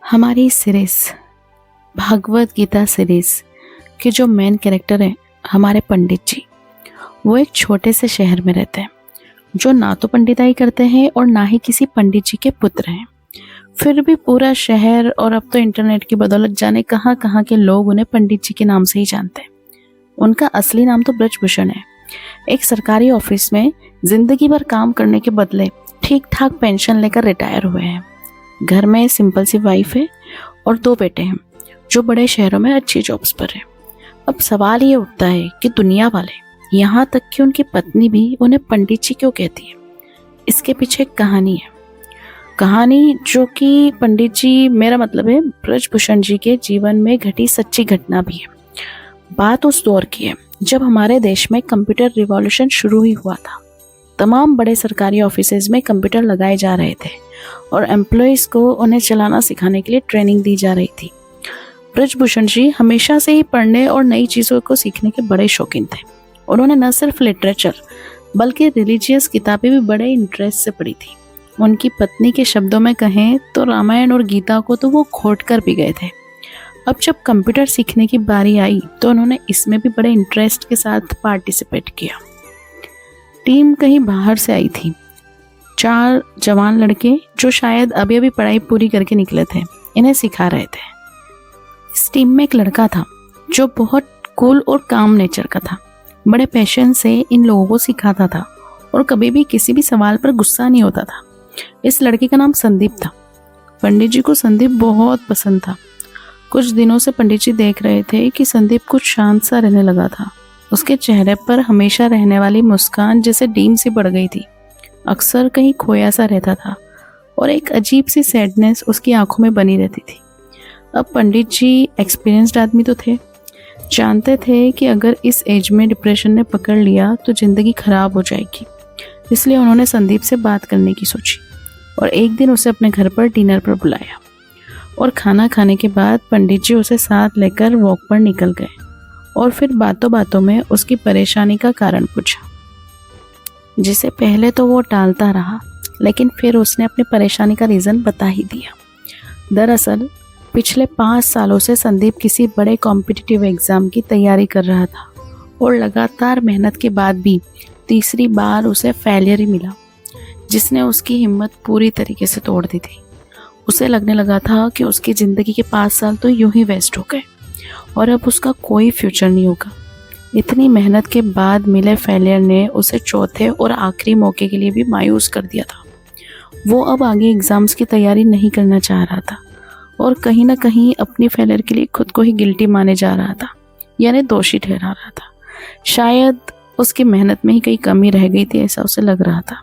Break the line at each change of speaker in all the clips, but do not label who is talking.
हमारी series Bhagavat Gita series के जो मेन कैरेक्टर हैं हमारे पंडित जी, वो एक छोटे से शहर में रहते हैं जो ना तो पंडिताई करते हैं और ना ही किसी पंडित जी के पुत्र हैं। फिर भी पूरा शहर और अब तो इंटरनेट की बदौलत जाने कहाँ कहाँ के लोग उन्हें पंडित जी के नाम से ही जानते हैं। उनका असली नाम तो ब्रजभूषण है। एक सरकारी ऑफिस में जिंदगी भर काम करने के बदले ठीक ठाक पेंशन लेकर रिटायर हुए हैं। घर में सिंपल सी वाइफ है और 2 बेटे हैं जो बड़े शहरों में अच्छी जॉब्स पर हैं। अब सवाल ये उठता है कि दुनिया वाले, यहाँ तक कि उनकी पत्नी भी उन्हें पंडित जी क्यों कहती है। इसके पीछे एक कहानी है, कहानी जो कि पंडित जी, मेरा मतलब है ब्रजभूषण जी के जीवन में घटी सच्ची घटना भी है। बात उस दौर की है जब हमारे देश में कंप्यूटर रिवॉल्यूशन शुरू ही हुआ था। तमाम बड़े सरकारी ऑफिसेज में कंप्यूटर लगाए जा रहे थे और एम्प्लॉयज़ को उन्हें चलाना सिखाने के लिए ट्रेनिंग दी जा रही थी। ब्रजभूषण जी हमेशा से ही पढ़ने और नई चीज़ों को सीखने के बड़े शौकीन थे। उन्होंने न सिर्फ लिटरेचर बल्कि रिलीजियस किताबें भी बड़े इंटरेस्ट से पढ़ी थी। उनकी पत्नी के शब्दों में कहें तो रामायण और गीता को तो वो घोट कर भी गए थे। अब जब कंप्यूटर सीखने की बारी आई तो उन्होंने इसमें भी बड़े इंटरेस्ट के साथ पार्टिसिपेट किया। टीम कहीं बाहर से आई थी। 4 जवान लड़के जो शायद अभी अभी पढ़ाई पूरी करके निकले थे, इन्हें सिखा रहे थे। इस टीम में एक लड़का था जो बहुत कूल और काम नेचर का था। बड़े पैशन से इन लोगों को सिखाता था और कभी भी किसी भी सवाल पर गुस्सा नहीं होता था। इस लड़के का नाम संदीप था। पंडित जी को संदीप बहुत पसंद था। कुछ दिनों से पंडित जी देख रहे थे कि संदीप कुछ शांत सा रहने लगा था। उसके चेहरे पर हमेशा रहने वाली मुस्कान जैसे डीम सी बढ़ गई थी। अक्सर कहीं खोया सा रहता था और एक अजीब सी सैडनेस उसकी आंखों में बनी रहती थी। अब पंडित जी एक्सपीरियंस्ड आदमी तो थे, जानते थे कि अगर इस एज में डिप्रेशन ने पकड़ लिया तो ज़िंदगी खराब हो जाएगी। इसलिए उन्होंने संदीप से बात करने की सोची और एक दिन उसे अपने घर पर डिनर पर बुलाया और खाना खाने के बाद पंडित जी उसे साथ लेकर वॉक पर निकल गए और फिर बातों बातों में उसकी परेशानी का कारण पूछा, जिसे पहले तो वो टालता रहा, लेकिन फिर उसने अपनी परेशानी का रीज़न बता ही दिया। दरअसल पिछले 5 सालों से संदीप किसी बड़े कॉम्पिटिटिव एग्ज़ाम की तैयारी कर रहा था और लगातार मेहनत के बाद भी तीसरी बार उसे फेलियर ही मिला, जिसने उसकी हिम्मत पूरी तरीके से तोड़ दी थी। उसे लगने लगा था कि उसकी ज़िंदगी के 5 साल तो यूं ही वेस्ट हो गए और अब उसका कोई फ्यूचर नहीं होगा। इतनी मेहनत के बाद मिले फेलियर ने उसे चौथे और आखिरी मौके के लिए भी मायूस कर दिया था। वो अब आगे एग्ज़ाम्स की तैयारी नहीं करना चाह रहा था और कहीं ना कहीं अपनी फेलियर के लिए खुद को ही गिल्टी माने जा रहा था, यानी दोषी ठहरा रहा था। शायद उसकी मेहनत में ही कहीं कमी रह गई थी, ऐसा उसे लग रहा था।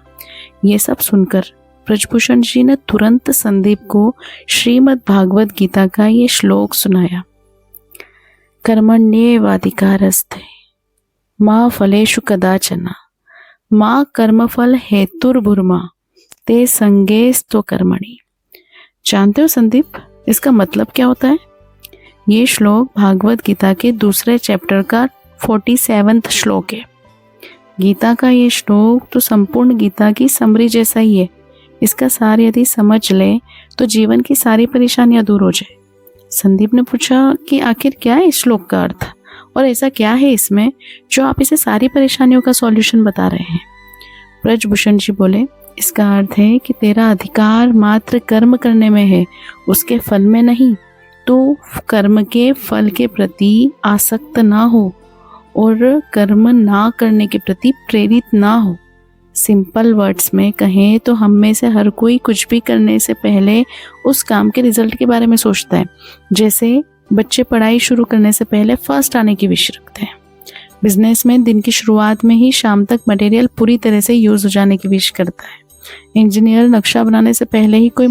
ये सब सुनकर ब्रजभूषण जी ने तुरंत संदीप को श्रीमद् भागवत गीता का ये श्लोक सुनाया, कर्मण्येवाधिकारस्ते माँ फलेषु कदाचन माँ कर्मफल हेतुर्भुर्मा ते संगेस्तो कर्मणि। जानते हो संदीप, इसका मतलब क्या होता है? ये श्लोक भागवत गीता के दूसरे चैप्टर का 47वां श्लोक है। गीता का ये श्लोक तो संपूर्ण गीता की समरी जैसा ही है। इसका सार यदि समझ ले तो जीवन की सारी परेशानियां दूर हो जाए। संदीप ने पूछा कि आखिर क्या है इस श्लोक का अर्थ और ऐसा क्या है इसमें जो आप इसे सारी परेशानियों का सॉल्यूशन बता रहे हैं। ब्रजभूषण जी बोले, इसका अर्थ है कि तेरा अधिकार मात्र कर्म करने में है, उसके फल में नहीं। तो कर्म के फल के प्रति आसक्त ना हो और कर्म ना करने के प्रति प्रेरित ना हो। सिंपल वर्ड्स में कहें तो हम में से हर कोई कुछ भी करने से पहले उस काम के रिजल्ट के बारे में सोचता है। जैसे बच्चे पढ़ाई शुरू करने से पहले फर्स्ट आने की विश रखते हैं। बिजनेस में दिन की शुरुआत में ही शाम तक मटेरियल पूरी तरह से यूज़ हो जाने की विश करता है। इंजीनियर नक्शा बनाने से पहले ही कोई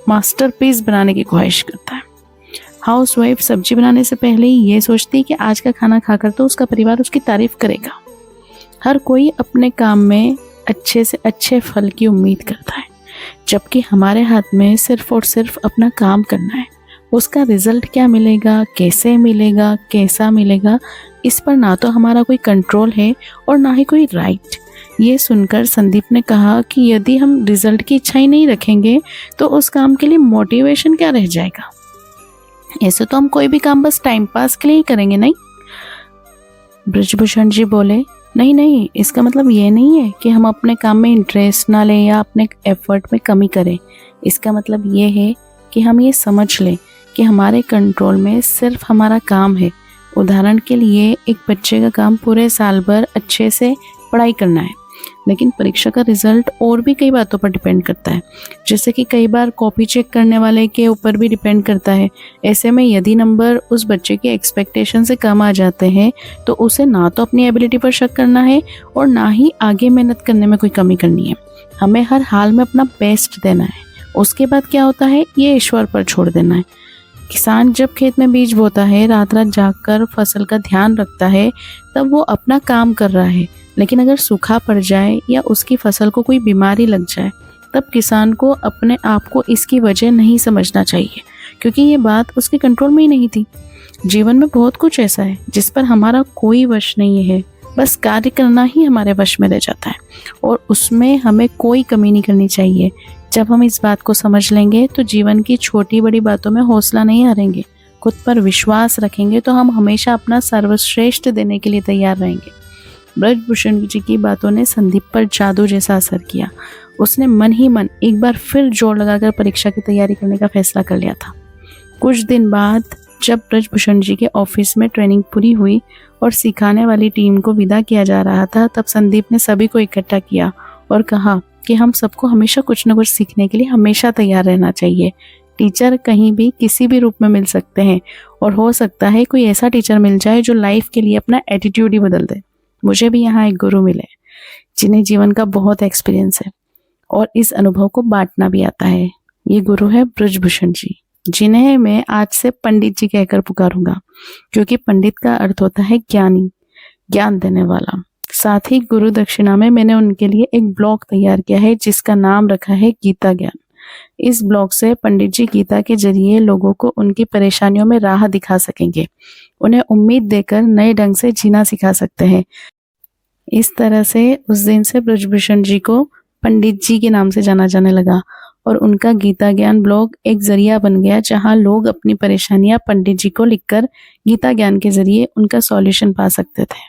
मास्टरपीस बनाने की ख्वाहिश करता है। हाउसवाइफ सब्जी बनाने से पहले ही ये सोचती है कि आज का खाना खाकर तो उसका परिवार उसकी तारीफ करेगा। हर कोई अपने काम में अच्छे से अच्छे फल की उम्मीद करता है, जबकि हमारे हाथ में सिर्फ और सिर्फ अपना काम करना है। उसका रिजल्ट क्या मिलेगा, कैसे मिलेगा, कैसा मिलेगा, इस पर ना तो हमारा कोई कंट्रोल है और ना ही कोई राइट। ये सुनकर संदीप ने कहा कि यदि हम रिजल्ट की इच्छा ही नहीं रखेंगे तो उस काम के लिए मोटिवेशन क्या रह जाएगा। ऐसे तो हम कोई भी काम बस टाइम पास के लिए ही करेंगे, नहीं? ब्रजभूषण जी बोले, नहीं नहीं, इसका मतलब ये नहीं है कि हम अपने काम में इंटरेस्ट ना लें या अपने एफर्ट में कमी करें। इसका मतलब ये है कि हम ये समझ लें कि हमारे कंट्रोल में सिर्फ हमारा काम है। उदाहरण के लिए एक बच्चे का काम पूरे साल भर अच्छे से पढ़ाई करना है, लेकिन परीक्षा का रिजल्ट और भी कई बातों पर डिपेंड करता है, जैसे कि कई बार कॉपी चेक करने वाले के ऊपर भी डिपेंड करता है। ऐसे में यदि नंबर उस बच्चे के एक्सपेक्टेशन से कम आ जाते हैं तो उसे ना तो अपनी एबिलिटी पर शक करना है और ना ही आगे मेहनत करने में कोई कमी करनी है। हमें हर हाल में अपना बेस्ट देना है। उसके बाद क्या होता है ये ईश्वर पर छोड़ देना है। किसान जब खेत में बीज बोता है, रात रात जागकर फसल का ध्यान रखता है, तब वो अपना काम कर रहा है। लेकिन अगर सूखा पड़ जाए या उसकी फसल को कोई बीमारी लग जाए, तब किसान को अपने आप को इसकी वजह नहीं समझना चाहिए, क्योंकि ये बात उसके कंट्रोल में ही नहीं थी। जीवन में बहुत कुछ ऐसा है जिस पर हमारा कोई वश नहीं है, बस कार्य करना ही हमारे वश में रह जाता है और उसमें हमें कोई कमी नहीं करनी चाहिए। जब हम इस बात को समझ लेंगे तो जीवन की छोटी बड़ी बातों में हौसला नहीं हारेंगे, खुद पर विश्वास रखेंगे तो हम हमेशा अपना सर्वश्रेष्ठ देने के लिए तैयार रहेंगे। ब्रजभूषण जी की बातों ने संदीप पर जादू जैसा असर किया। उसने मन ही मन एक बार फिर जोर लगाकर परीक्षा की तैयारी करने का फैसला कर लिया था। कुछ दिन बाद जब ब्रजभूषण जी के ऑफिस में ट्रेनिंग पूरी हुई और सिखाने वाली टीम को विदा किया जा रहा था, तब संदीप ने सभी को इकट्ठा किया और कहा कि हम सबको हमेशा कुछ न कुछ सीखने के लिए हमेशा तैयार रहना चाहिए। टीचर कहीं भी किसी भी रूप में मिल सकते हैं और हो सकता है कोई ऐसा टीचर मिल जाए जो लाइफ के लिए अपना एटीट्यूड ही बदल दे। मुझे भी यहाँ एक गुरु मिले जिन्हें जीवन का बहुत एक्सपीरियंस है और इस अनुभव को बांटना भी आता है। ये गुरु है ब्रजभूषण जी, जिन्हें मैं आज से पंडित जी कहकर पुकारूंगा, क्योंकि पंडित का अर्थ होता है ज्ञानी, ज्ञान देने वाला। साथ ही गुरु दक्षिणा में मैंने उनके लिए एक ब्लॉग तैयार किया है जिसका नाम रखा है गीता ज्ञान। इस ब्लॉग से पंडित जी गीता के जरिए लोगों को उनकी परेशानियों में राह दिखा सकेंगे, उन्हें उम्मीद देकर नए ढंग से जीना सिखा सकते हैं। इस तरह से उस दिन से ब्रजभूषण जी को पंडित जी के नाम से जाना जाने लगा और उनका गीता ज्ञान ब्लॉग एक जरिया बन गया जहां लोग अपनी परेशानियां पंडित जी को लिखकर गीता ज्ञान के जरिए उनका सॉल्यूशन पा सकते थे।